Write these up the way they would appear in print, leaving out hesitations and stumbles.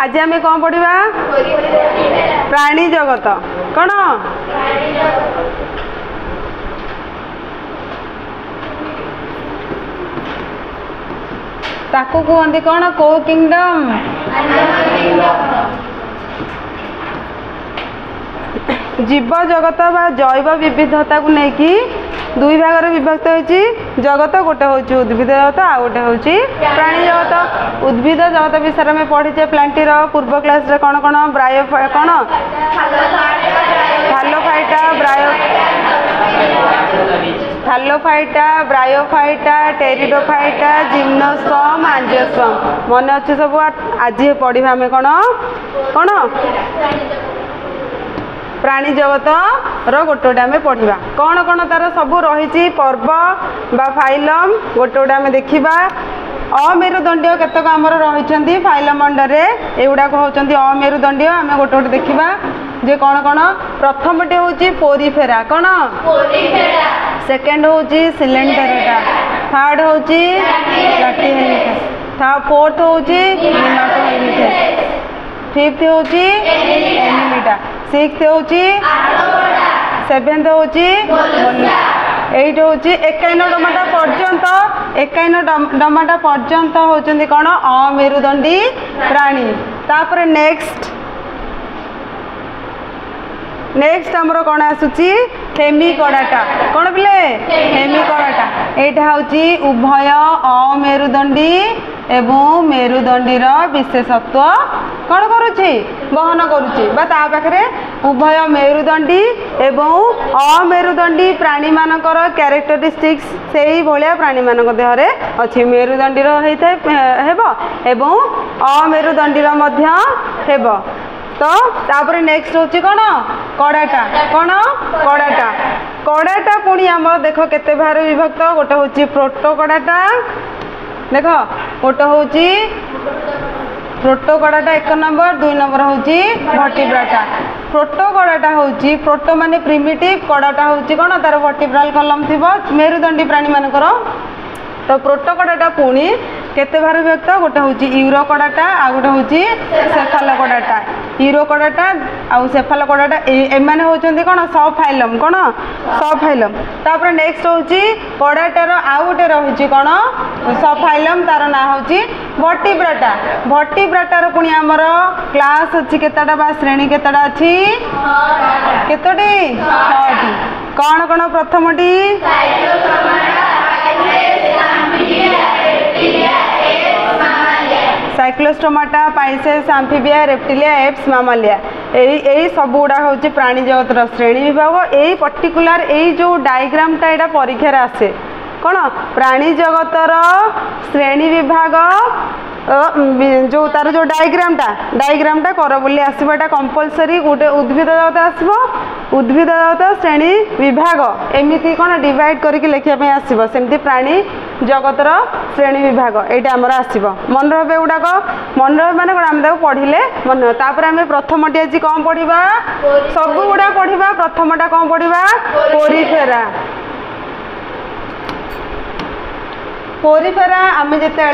आज आम कौन पढ़ा प्राणी जगत कौन ताकू कहते कौन को किंगडम जीव जगत बा जैव विविधता को लेकिन दुई भाग विभक्त होती जगत गोटे हूँ उद्भिद जगत आ गोटे हूँ प्राणी जगत उद्भिद जगत विषय में पढ़ीचे प्लांटीर पूर्व क्लास रे कौन कौन ब्रायो कौन थालोफाइटा थालोफाइटा ब्रायोफाइटा टेरिडोफाइटा जिम्नोस्पर्म एंजियोस्पर्म मन अच्छे सब आज पढ़ा आम कौन कौन प्राणी जगत गोटे गोटे आम पढ़ा कौन कौन तार सब रही पर्व बा फाइलम गोटे गोटे आम देखा अमेरुदंडीय केतक आमर रही फाइलम अंडर एगुड़ाक होती अमेरुदंडीय आम गोटे गोटे देखा जे कौन कौन प्रथमटी हूँ पोरीफेरा कौन सेकेंड हूँ सिलेंडरेटा थर्ड हूँ प्लैटिहेल्मिथेस फोर्थ हूँ निमाटोहेल्मिथेस फिफ्थ हूँ एनिलिटा सिक्स्थ हूँ सेवेन्थ हूँ एट हूँ एकाइन डमाटा पर्यंत एकाइन डमाटा पर्यंत होती कौन अमेरुदंडी प्राणी तापर नेक्स्ट नेक्स्ट आमर कौन आसूची हेमिकडाटा कौन पिले हेमिकडाटा एटा हूँ उभय अमेरुदंडी एवं मेरुदंडीर विशेषत्व कौन करुच्ची बहन करुच्ची बा ता पाखरे उभय मेरुदंडी एवं अमेरुदंडी प्राणी मानकर कैरेक्टरिस्टिक्स से ही भाया प्राणी मानक देहरे अच्छी मेरुदंडीर हेबो एवं अमेरुदंडीर मध्य हेबो तो तापर नेक्स्ट होची कौन कड़ाटा कौन कड़ाटा कड़ाटा पुणी आम देख केते भार विभक्त गोटे हूँ प्रोटोकड़ाटा देख गोटे हूँ प्रोटोकड़ाटा एक नंबर दुई नंबर हूँ वर्टिब्राटा प्रोटोकड़ाटा हूँ प्रोटो माने प्रिमिटिव कड़ाटा हूँ कौन तार वर्टिब्राल कलम थी मेरुदंडी प्राणी मानकर तो प्रोटोकड़ाटा पुणी केते भार विभक्त गोटे हूँ यूरोकड़ाटा आ गोटे हूँ सेफालोकड़ाटा यूरोकड़ाटा आउ सेफालोकड़ाटा एमाने होचंती कौन सब फाइलम कौन सब फाइलम तापर नेक्स्ट हूँ कड़ाटार आउ गोटे रही कौन सब फाइलम तार ना हूँ वर्टिब्राटा वर्टिब्राटार पुणी आमर क्लास अच्छी केतटा बा श्रेणी केतटा अच्छी केतोटी 6टी कौन कौन प्रथमटी cyclostomata pisces amphibia reptilia aves mammalia यही सब गुड़ा हूँ प्राणी जगतर श्रेणी विभाग यही पर्टिकुलर यही जो डायग्रामटा यहाँ परीक्षार आसे कौन प्राणी जगतर श्रेणी विभाग जो तार जो डायग्रामटा कर बोली आसवाटा कंपलसरी गोटे उद्भिद जगत आसो उद्भिद जगत श्रेणी विभाग एमती कौन डिवाइड करके लिखापी आसो सेमती प्राणी जगतर श्रेणी विभाग यहाँ आमर आसो मन रहे गुड़ाक मन रहे मैंने कौन आम पढ़ले मन तापर आम प्रथमटी आज कौन पढ़ा सब गुड़ा पढ़ा प्रथमटा कौन पढ़ा पोरीफेरा पोरीफेरा आम जिते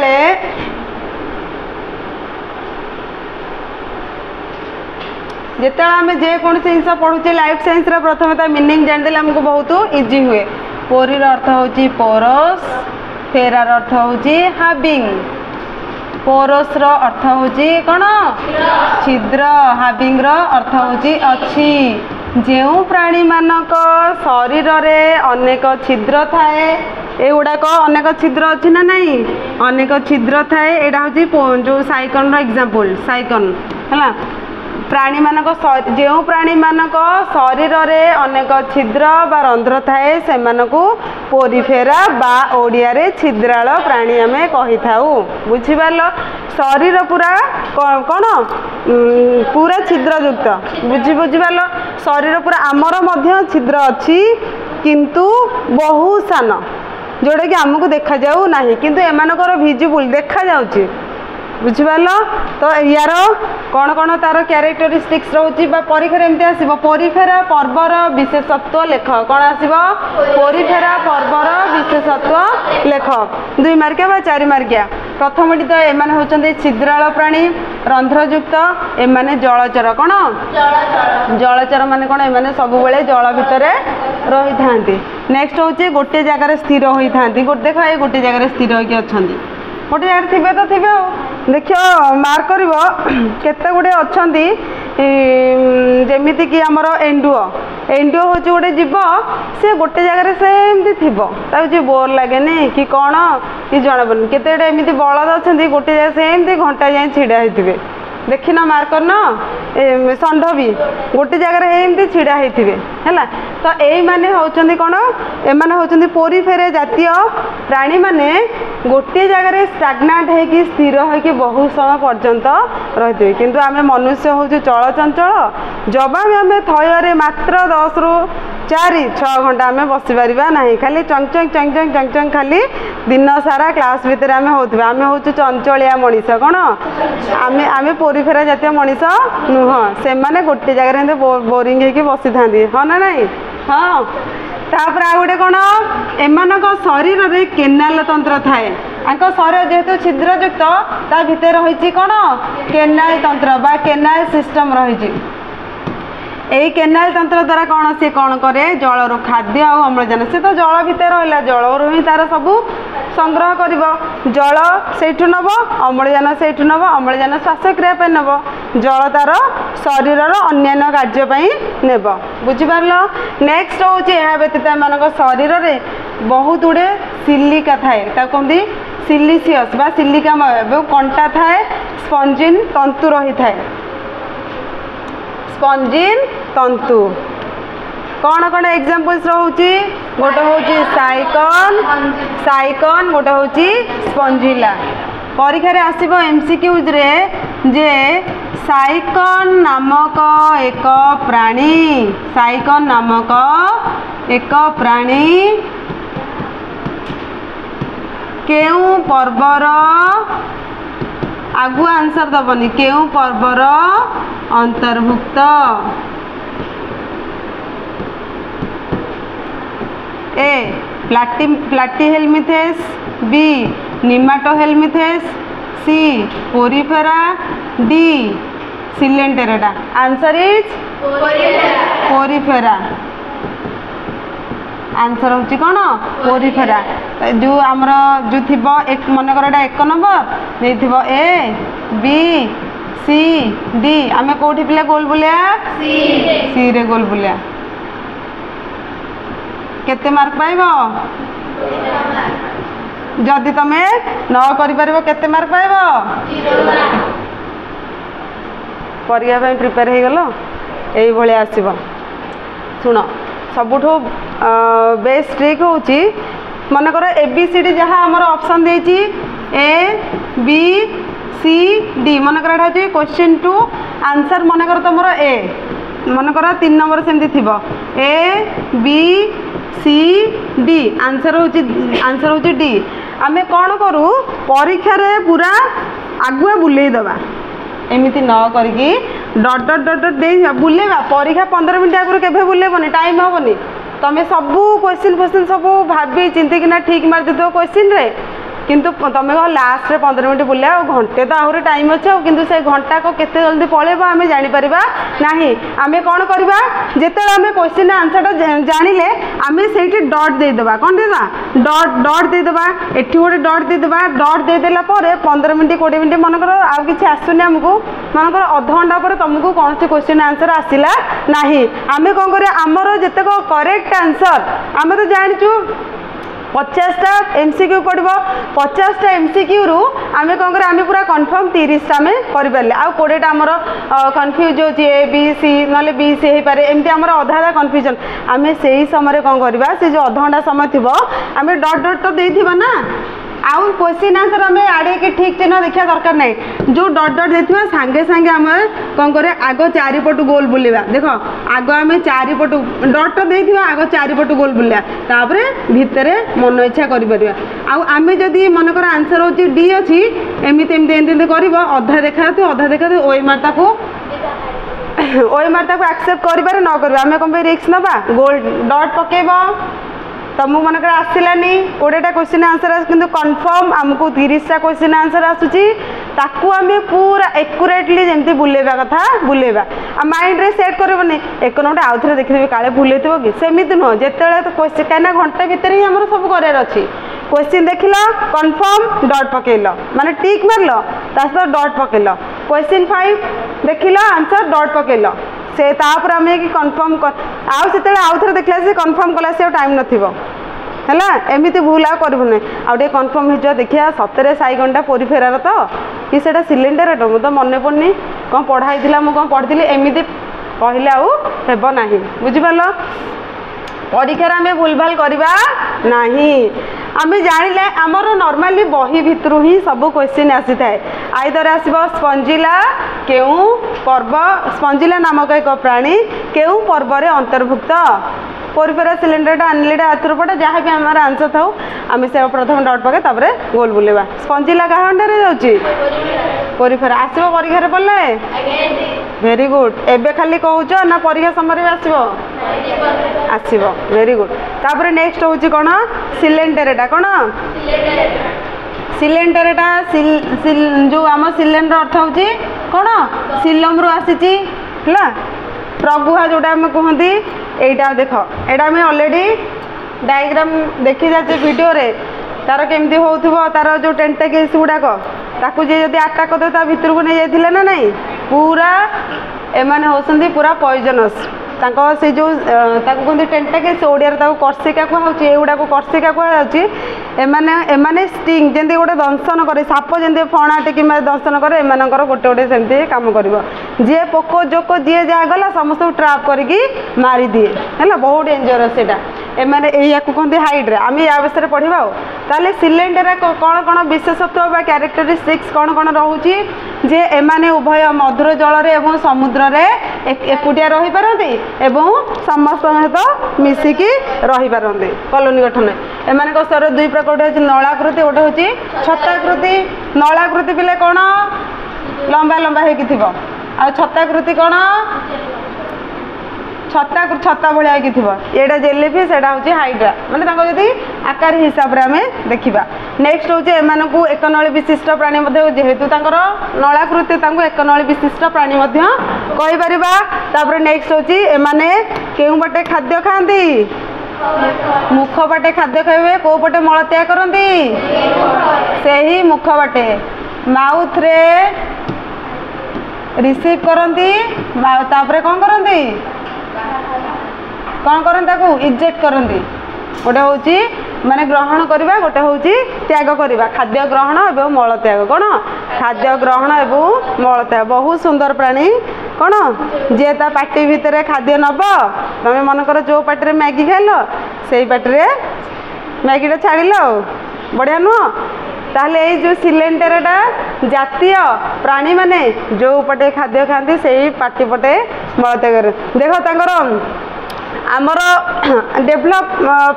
जिते आम जेकोसी जिन पढ़ुचे लाइफ साइंस प्रथम मीनिंग जानदे आमको बहुत इजी हुए पोरीर अर्थ हूँ पोरस फेरार अर्थ हूँ हाविंग पोरस अर्थ हूँ कौन छिद्र हाविंग अर्थ हूँ अच्छी जो प्राणी मानक शरीर रे अनेक छिद्र थाए एगुड़ाक अनेक छिद्र अच्छी ना नहीं अनेक छिद्र थाए यहाँ हूँ जो साइकन एग्जांपल साइकन है प्राणी मानक जो प्राणी मानक शरीर रे अनेक छिद्र बा रंध्र थाए से पोरीफेरा बा ओडिया रे छिद्राल प्राणी आम कही था बुझीपार शरीर पूरा कौन पूरा छिद्रयुक्त बुझीपार शरीर पूरा आमर मध्य छिद्र अच्छी किंतु बहुत सान जोटा कि आमको देखा जाऊ ना किंतु एमानकर भिजिबल देखा जाउची बुझिपार तो यार कौन कौन तार क्यारेक्टरिस्टिक्स रोचे परीक्षा एमती आसो पोरीफेरा पर्वर विशेषत्व लेख कौन आसो पोरीफेरा पर्वर विशेषत्व लेख 2 मार्किया बा 4 मार्किया प्रथमटी तो एमाने होचंदे छिद्राल प्राणी रंध्रयुक्त एमाने जलचर कौन जलचर माने कौन एमाने सब बेले जल भितर रही थांती नेक्स्ट होचे गोटे जगार स्थिर होई थांती देख ये गोटे जगार स्थिर होके अछंती गोटे जगह थे तो थे देख मार्क कर केते गुड़े अच्छा जमीती कि आमर एंडुओ एंडुओ हूँ गोटे जीव सी गोटे जगार सेमती थी ताकि बोर लगे कि कौन कि जना पड़े केते एमती बलद अच्छा गोटे जगह सेमती घंटा जाए छिड़ा होते देखी ना मार्क करना षंढ भी गोटे जगार एमती छिड़ा होते है तो यही माने होचंदी कौन एमाने होचंदी पोरीफेरा जातीय प्राणी माने गोटे जगार स्टाग्नाट होगी स्थिर होगी बहुत समय पर्यंत रही किंतु आमे मनुष्य हूँ चलचंचल जब आम थयरे मात्र 10 ରୁ 4-6 घंटा आम बसी पारिबा नहीं खाली चंगचंग चंगचंग चंगचंग खाली दिन सारा क्लास भितर आम होते आम हूँ चंचलिया मनीष कौन आम आम पोरीफेरा जातीय मनीष नुह से माने गोटे जगार बोरिंग होगी बसी था हाँ ना नहीं हाँ तापर आ गोटे कौन एमानक शरीर रे केनाल तंत्र थाए शरीर जेहेतु छिद्रयुक्त ता भितर रही कौन केनाल तंत्र बा केनाल सिस्टम रही यही केनाल तंत्र द्वारा कौन सी कौन करे जलर खाद्य और अम्लजान से तो जल भितर रहा जलर ही तार सबू संग्रह कर जल से नब अम्लजान से नब अम्लजान श्वासक्रिया नब जल तार शरीर अन्य कार्य नेब बुझिपार नेक्स्ट हूँ यह व्यतीत एम शरीर में बहुत गुड़े सिलिका थाए कहते सिलिशियस बा सिलिकामय कंटा थाए स्पंजिन तंतु रही थाए स्पंजिन तंतु कौन कौन एग्जांपल्स रोचे गोटे हूँ साइकन साइकन गोटे हूँ स्पंजिला परीक्षा रे आसीबो एमसीक्यूज रे जे साइकन नामक एक प्राणी साइकन नामक एक प्राणी केउ पर्वर आगु आंसर दबनी केउ पर्वर अंतर्भुक्त A platyhelminthes B nemathelminthes C porifera D coelenterata answer is porifera answer हूँ कौन पोरीफेरा जो आमर जो थी एक मन कर 1 नंबर नहीं ए बी सी डी आम कौटी पिला गोल बुलिया सी रे गोल बुलिया केते मार्क पाइब जदि तमे न करि परबो केते मार्क पाइब परीक्षा ପାଇଁ प्रिपेयर हो गलो एई भले आसीबो सुनो सबुठो बेस्ट ट्रिक होची मन कर एबीसीडी जहाँ आमर ऑप्शन देची ए बी सी डी मन कर क्वेश्चन टू आंसर मन कर तुम ए मन कर 3 नंबर सेमती थी A B C D answer हूँ डी आमे कौन करूँ परीक्षा रे पूरा आगुआ बुले दबा एमती न करी डट डट डट डट दे बुलेवा परीक्षा 15 मिनट आगुरी केबे बुलेबनी टाइम हेनी तमें सबू क्वेश्चन सब भाभी चिंतिकिना ठीक मार दे क्वेश्चन रे किंतु तुम कह लास्ट 15 मिनट बुले घंटे तो आहरी टाइम अच्छे किंतु से घंटा को केते जल्दी पलैब आम जापर ना आम कौन करवा जिते आम क्वेश्चन आंसर जानिले आम से डट देदेबा कौन देदा डट देदेबा एटी गोटे डट देदेबा डट देदेला 15 मिनट 20 मिनट मनकर आउ कि आसुनी आमको मनकर अध घंटा पर तुमको कौन से क्वेश्चन आंसर आसला ना आम कौन कर आमर जिते करेक्ट आंसर आम तो जाचु 50टा एमसीक्यू पड़ो 50टा एमसीक्यू रु आम कौन कर आम पूरा कन्फर्म 30टा आम करें आउ 20टा आमर कन्फ्यूज हो ए बी सी ना बी सी हो पारे एमती आम अधा अधा कन्फ्यूजन आम से ही समय कौन करवा से जो अध घंटा समय थी आम डट डट तो दे ना आउ क्वेश्चन आंसर आम आड़े कि ठीक चिन्ह देखा दरकार नहीं जो डट डट देथिबा सांगे सांगे आम कौन करे आग चारिपटू गोल बुलेवा देख आग आम चारिपटू डट तो देथिबा आग चारिपटू गोल बुलिया तापरे भितरे मन इच्छा करि परिबा आउ आम जदि मन कर आंसर होची डी अछि एमती एमती एमती कर अधा देखा अधा देखा ओएमआर ताको ओएमआर ताको एक्सेप्ट कर न कर आम कौन रिस्क नवा गोल्ड डट पकेब तुमको मनकर आसलानी 20टा क्वेश्चन आंसर कि कन्फर्म आमको 30टा क्वेश्चन आंसर आसूची ताकू आम पूरा एक्यूरेटली जमी बुलेवा कथा बुलेवा आ माइंड रे सेट करबनी एक नोट आउ थे देखिदेवी काले भूल कि सेमती नुह जिते तो क्वेश्चन कहीं घंटे भितर ही आम सब करार अच्छी क्वेश्चन देखिल कन्फर्म डट पकेल माने टिक मारल तासत डट पकेल क्वेश्चन 5 देखिल आंसर डट पकेल से तापर आम कि कन्फर्म आते आउ थे देखला से कन्फर्म कला से टाइम नथिबो हैला एमती भूल आ करबुने आउ टे कन्फर्म हो देखिया सतरे साइगंडा पोरी फेरार तो कि सेटा सिलिंडर तो मुझे मन पड़नी कौन पढ़ाई मु कौन पढ़ी एमती कहले आउ हेब नाही बुझिपाल परीक्षार आम भूलभाल करवा नहीं आम जानिले आमर नॉर्मली बही भितर ही सब क्वेश्चन आसी थाए आइदर आसब स्पंजिला केउ पर्व स्पंजिला नामक एक प्राणी केउ पर्व रे अंतर्भुक्त पोरिफेरा सिलिंडर आनिले हाथर पड़ा जहाँ भी आम आंसर था आम से प्रथम डट पके तापर गोल बुलेवा स्पंजिला क्या अंडे जाऊँगी पोरिफेरा आसब परीक्षा पड़े वेरी गुड एबे खाली कहूच ना परीक्षा समय आसब आसब वेरी गुड तापर नेक्स्ट हूँ कौन सिलिंडरटा कौन सिलिंडरटा जो आम सिलिंडर अर्थ हूँ कौन सिलम रू आसी प्रगुहा जोटा आम कहती यहीटा देख यहाँ आम अलरेडी डायग्राम देखी जाचे वीडियो रे तार केमती हो तार जो टेंटाकिल्स गुड़ाक ताकू जे जदि अटैक करदे ता भितर को नहीं जाइथिले ना नहीं पूरा एमाने होसंदी पूरा पॉइजनस तांको से जो ताकू कहते टेंटाकिल्स ओडिया ताकू कर्सिका कहउची एगुडा को कर्सिका कहउची एमाने एमाने स्टिंग जेंती गोटे दंशन करे साप जेंती फणा टेकी मारे दंशन करे एमानकर गोटे गोटे सेमती काम करिवो जे पोको जोको जे जा गला समस्त ट्रैप करके मारी दिए हैला बहुत डेंजरस सेटा एमाने एया को कहते हाइड्रा आम या विषय पढ़ा ताले सिलिंडर कौन कौन विशेषत्व बा कैरेक्टरिस्टिक्स कौन कौन रोचे जे एमाने उभय मधुर जल रे एवं समुद्र रे एकुटिया रही पारती एवं समस्त सहित मिसिकी रही पारती कॉलोनी गठन एमान शरीर दुई प्रकार गोटे नलाकृति गोटे हूँ छताकृति नलाकृति पिले कौन लंबा लंबा हो आ छताकृति कौन छता छता भाया ये जेलीफिश एटा हूँ हाइड्रा माने जदि आकार हिसाब से आम देखा नेक्स्ट हूँ एम को एक नली विशिष्ट प्राणी जेहेतु नलाकृति एक नली विशिष्ट प्राणी कहीपर नेक्स्ट हूँ एमाने केउ पटे खाद्य खाती मुख पटे खाद्य खाइबे को पटे मल त्याग करती से ही मुख पटे माउथ रे रिसीव करती तापरे कौन करती कौन करती इजेक्ट करती गोटे हूँ माने ग्रहण करवा गोटे हूँ त्याग करवा खाद्य ग्रहण एवं मल त्याग कौन खाद्य ग्रहण एवं मल त्याग बहुत सुंदर प्राणी कौन जे ता पार्टी भितर खाद्य नब तुम मनकर जो पार्टी मैगी खाइल से पार्टी मैगीटा छाड़ बढ़िया नुह ताहले ये जो सिलिंडरटा जातीय प्राणी माने जो पटे खाद्य खाती से पार्टी पटे मल त्याग देख तांकर आमर डेभलप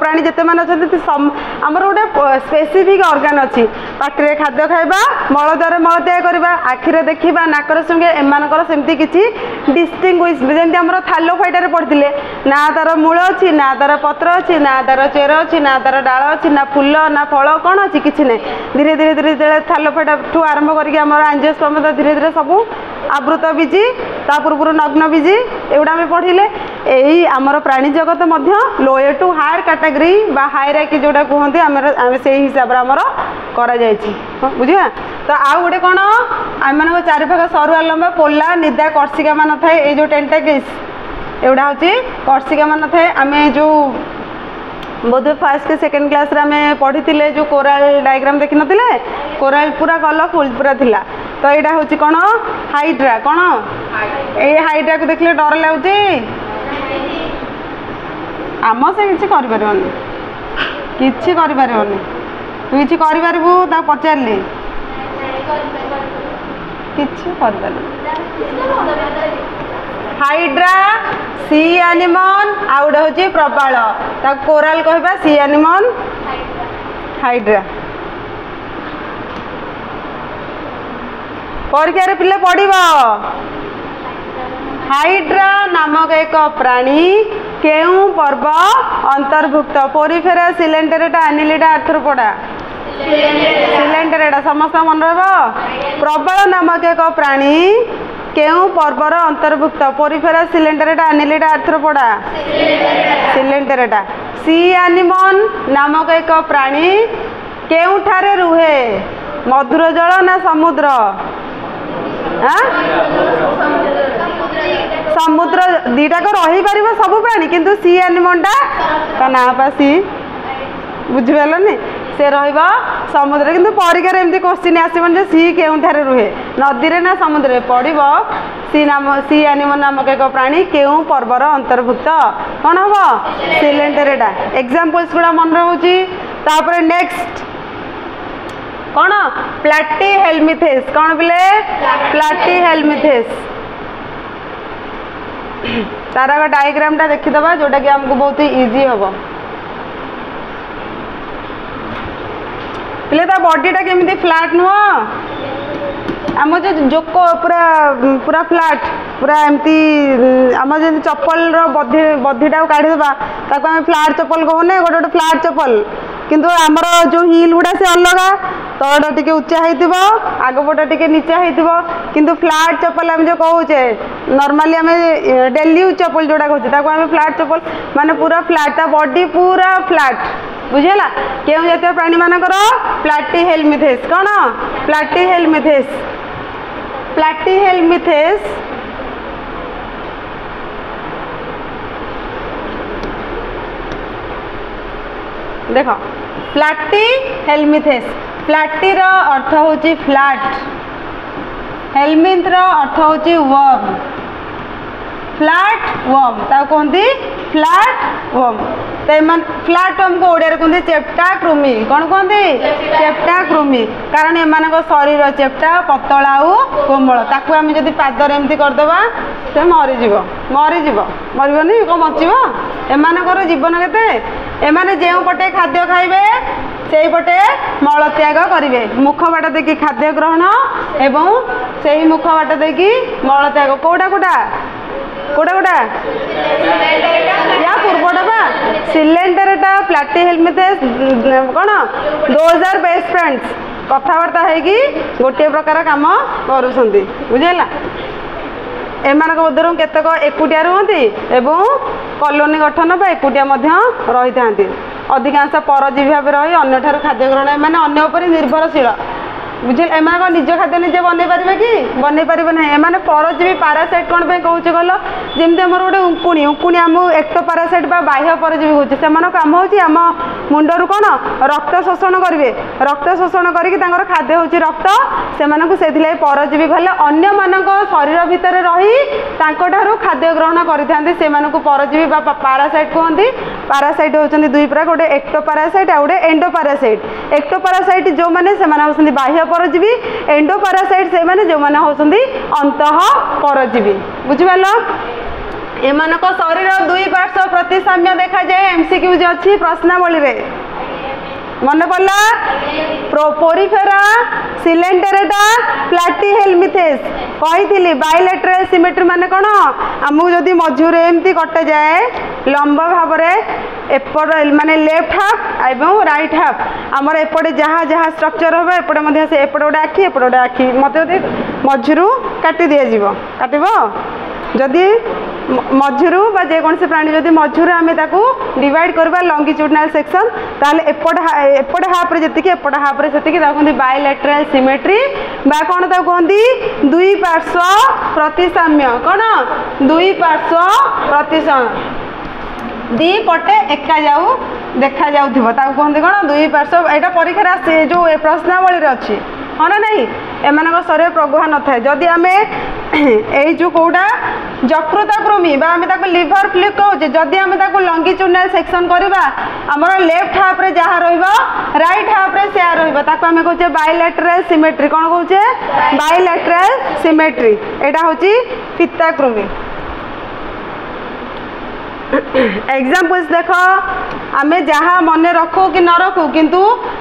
प्राणी जिते मान आमर गोटे स्पेसिफिक ऑर्गन अच्छी पार्टी खाद्य खाइबा मल द्वारा मल त्याग करवा आखिरे देखा नाकर सुंगे एमानकर सेमती किछि डिस्टिंग्विश जेमती आमर थालोफाइटा पढ़ते ना तार मूल अच्छी ना तार पत्र अच्छी ना तार चेर अच्छी ना तार डाल अच्छी ना फूल ना फल कौन अच्छी किछि नहीं धीरे धीरे धीरे धीरे थालोफाइटा ठू आरंभ करके आमर एंजियोस्पर्म धीरे धीरे सब आवृत बीजी ता पूर्व नग्न बीजी एगुड़ा आम पढ़ले यही आमर प्राणी जगत मध्य लोअर टू हायर कैटेगरी बा हायरार्की जोटा कहते आम से हिसाब से आमर करा बुझा तो आउ गोटे कौन आम चारिपाख सरुआ लंबा पोला निदा कर्सिका मान थाए ये जो टेंटाकिल्स एगुड़ा हूँ कर्सिका मान थाए आम जो बोधे फर्स्ट के सेकेंड क्लास आम पढ़ी जो कोराल डायग्राम देखी नथिले कोराल पूरा कलरफुल पूरा थिला तो यहाँ हूँ कौन हाइड्रा कौन ये हाइड्रा को देखले डर लगुच आम से किसी करें किसी करें तू किसी करू ता पचारे किसी कर हाइड्रा सी एनिमल आउ गोटे हूँ प्रबाल कोराल कहबा सी एनिमल हाइड्रा परीक्षा पिले पढ़व हाइड्रा नामक एक प्राणी केउ पर्व अंतर्भुक्त पोरिफेरा सिलेंडरेटा एनिलिडा आर्थर पड़ा सिलेंडरेटा समस्त मन रह प्रबल नामक एक प्राणी केउ पर्वर अंतर्भुक्त पोरिफेरा सिलेंडरेटा एनिलिडा आर्थर पड़ा सिलेंडरेटा सी एनिमन नामक एक प्राणी केउठारे रुहे मधुर जल ना समुद्र समुद्र दीटाक रही पार सब प्राणी किंतु सी एनिमलटा ना पा सी बुझिपारे से रमुद्र किंतु परीक्षा एमती क्वेश्चन आसबन सी केउठारे रुहे नदी ना समुद्र पड़ब सी एनिमल नामक एक प्राणी केउ पर्वर अंतर्भुक्त कौन हम सिलेंडरेटा एग्जांपल्स गुड़ा मन रहा नेक्स्ट कौन प्लाटी हेलमिथेस कौन बोले प्लाटी हेलमिथेस तार डायग्राम टा देखीदबा जोटा कि हमको बहुत इजी हम पहले ता बॉडी टा केमिति फ्लैट नुह आम जो जोक पूरा पूरा फ्लैट पूरा एमती आम जो चप्पल बधीटा काढ़ीदबा ताको आम फ्लैट चप्पल कहूने गोटे गोटे फ्लैट चप्पल किंतु आमर जो हिल गुड़ा से अलगा तलटा टिके उच्चा होइतिबो आगपटा टिके नीचा होइतिबो किंतु फ्लैट चप्पल आम जो कहूचे नॉर्मली आम डेली यूज चप्पल जोड़ा कहूचे ताको आम फ्लैट चप्पल माने पूरा फ्लैट ता बॉडी पूरा फ्लैट बुझेला केउ जातीय प्राणी मानकर प्लाटी हेलमिथेस कौन प्लाटी हेलमिथेस देख प्लाटी हेलमिथेस प्लाटी रो अर्थ होची फ्लैट हेलमिथ रो अर्थ होची वर्म फ्लैट वर्म ता कहती फ्लैट वर्म फ्लैट वर्म को ओडिया कहते चेप्टा कृमि कौन कहते चेप्टा कृमि कारण एम शरीर चेप्टा पतला और कोमल ताकू आम जब पादर एमती करदे से मरीज मरबनी कौन बचब एम जीवन केते एमाने जो पटे खाद्य खाइबे से पटे मल त्याग करेंगे मुख बाट देखी खाद्य ग्रहण एवं से ही मुख बाट देखी मल त्याग कौटा कौटा कौटा कौटा या पूर्वटा बा सिलेंडरटा प्लाटी हेलमिथेस कौन दोज आर बेस्ट फ्रेंड्स कथबार्ता है गोटे प्रकार काम करुँच बुझेगा एमानक मध्यरु केतक एकुटिया रुहंती एवं कॉलोनी गठन बा एकुटिया रही था अधिकांश परजीवी भाव रही अन्य ठार खाद्य ग्रहण एमाने अन्य उपर निर्भरशील बुझे एम निज खाद्य निजे बनई पारे कि बनई पारे ना एम परजीवी पारासाइट कौन पे कहूँ गल जमी आम गोटे उंकुणी उंकुणी आम एक्टो पारासाइट बाह्य परजीवी होती से कम होम मुंडरू कौन रक्त शोषण करेंगे रक्त शोषण करके खाद्य हूँ रक्त से परजीवी भले अन्य मानक शरीर भितर रही खाद्य ग्रहण करते परजीवी पारासाइट कहते पारासाइट होती दुई प्रकार गोटे एक्टो पारासाइट आ गोटे एंडो पारासाइट एक्टो पारासाइट जो मैंने से बाह्य परजीवी एंडो पारासाइट से माने जो माने होसंदी अंतः परजीवी बुझिपाल एमान शरीर दुई पार्श्व प्रति साम्य देखा जाए एमसीक्यू जो अच्छी प्रश्नावली रे मन पड़ा पोरिफेरा सिलेंडरेटा प्लाटी हेलमिथेस कही बायलेटराल सिमेट्री माने कौन आमको जदि मझुर एमती कटे जाए लंब भाव एपट माने लेफ्ट हाफ एवं राइट हाफ आमर एपटे जहाँ जहाँ स्ट्रक्चर हम एपटे से एपटे गोटे आखि एपटे गोटे आखि मत मझुर काटी दिज्व काटब जदि मझुर जेकोसी प्राणी जदि मझुर आम डिवाइड करवा लंगिट्यूडनाल सेक्शन ताले एपट हाफ जी एपट हाफ से कहते बायलेटराल सिमेट्री बा कौन कहती दुई पार्श्व प्रतिसाम्य कौन दुई पार्श्व प्रतिसाम्य दी पटे एका जाऊ देखा जाऊथिबो ताको कहते कौन दुई पार्श्व एटा परीक्षा से जो प्रश्नावली अच्छी हाँ ना नहीं एम शरीर प्रगुहा न था जदि आम जो कौटा जकृता कृमि आम लिभर फ्लिप कहे जदि आम लंगिट्यूडनाल सेक्शन करवा आमर लेफ्ट हाफ रे जहाँ राइट हाफ रे से आम कहे बायलेटराल सिमेट्री कौन कहे बायलेटराल सिमेट्री एटा हूँ फिता कृमि एग्जाम्पल्स देख आमे जहाँ मन रखू कि न रखू किंतु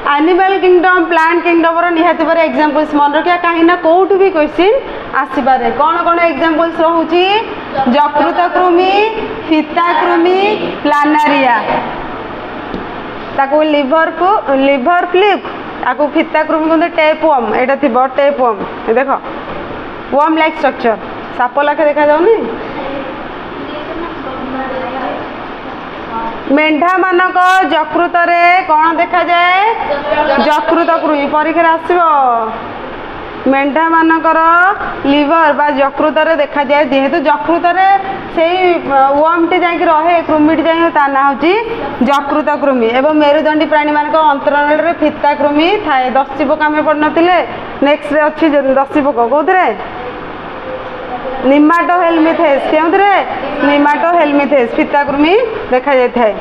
एनिमल किंगडम प्लांट किंगडम निहाती पर एग्जाम्पल्स मन रखा कहीं कौटू भी क्वेश्चन आसपे कौन कौन एग्जाम्पल्स रोचे जकृत कृमि फिता कृमि प्लानारिया ताको लिभर फ्लिप ताको फिता कृमि कहते टेप वर्म एटा थी टेप वर्म देख वर्म लाइक स्ट्रक्चर साप लाखे देखा जाऊनी मेंढा मानक जकृत रे कौन देखा जाए जकृत कृमि परीक्षा आसो मेंढा मानकर लिवर बा जकृत रे देखा जाए जेहेतु जकृत रे से वर्मटी जाकि रहे कृमिटी जाए ता ना हूँ जकृत कृमि एवं मेरुदंडी प्राणी मान अंतराल रे फिता कृमि थाए दस्युपोक आम पढ़ नथिले नेक्स्ट रे अच्छी दस्युपोक कौन निमाटो हेलमिथेस क्यों निमाटो हेलमिथेस फिता कृमि देखा जाए।